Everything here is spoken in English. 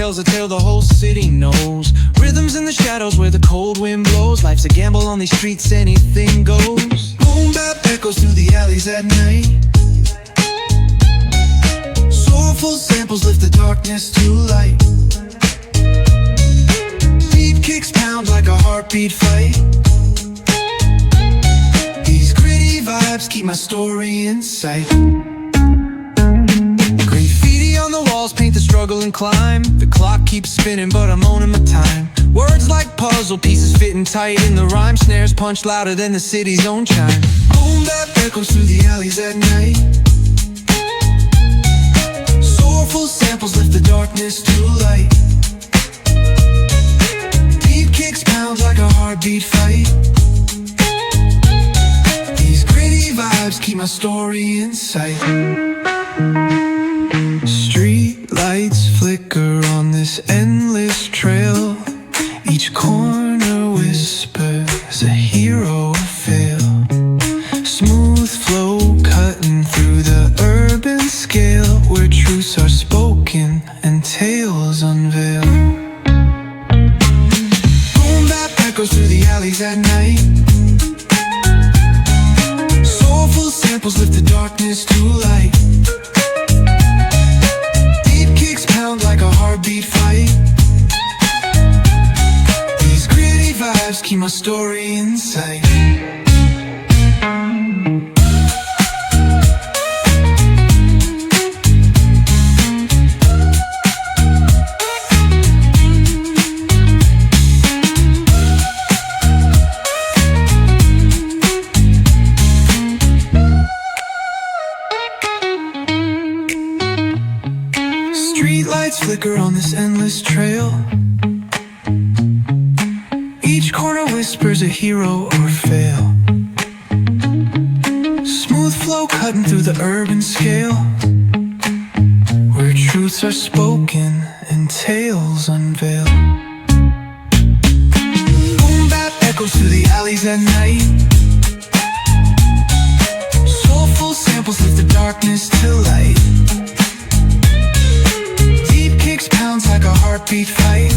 tells a tale the whole city knows. Rhythms in the shadows where the cold wind blows. Life's a gamble on these streets, anything goes. Boom bap echoes through the alleys at night. Soulful samples lift the darkness to light. Beat kicks pound like a heartbeat fight. These gritty vibes keep my story in sight. Graffiti on the walls paint the struggle and climb. The clock keeps spinning but I'm owning my time. Words like puzzle pieces fitting tight in the rhyme. Snares punch louder than the city's own chime. Boom bap echoes through the alleys at night. Soulful samples lift the darkness to light. Beat kicks pound like a heartbeat fight. These gritty vibes keep my story in sight. Street lights flicker on this endless trail. Each corner whispers a hero fail. Smooth flow cutting through the urban scale, where truths are spoken and tales unveil. Boom bap echoes through the alleys at night. Soulful samples lift the darkness to light. Beat kicks pound like a heartbeat fight. These gritty vibes keep my story in sight. Streetlights flicker on this endless trail. Each corner whispers a hero or fail. Smooth flow cutting through the urban scale, where truths are spoken and tales unveil. Boom bap echoes through the alleys at night. Soulful samples lift the darkness to light. Deep kicks pounds like a heartbeat fight.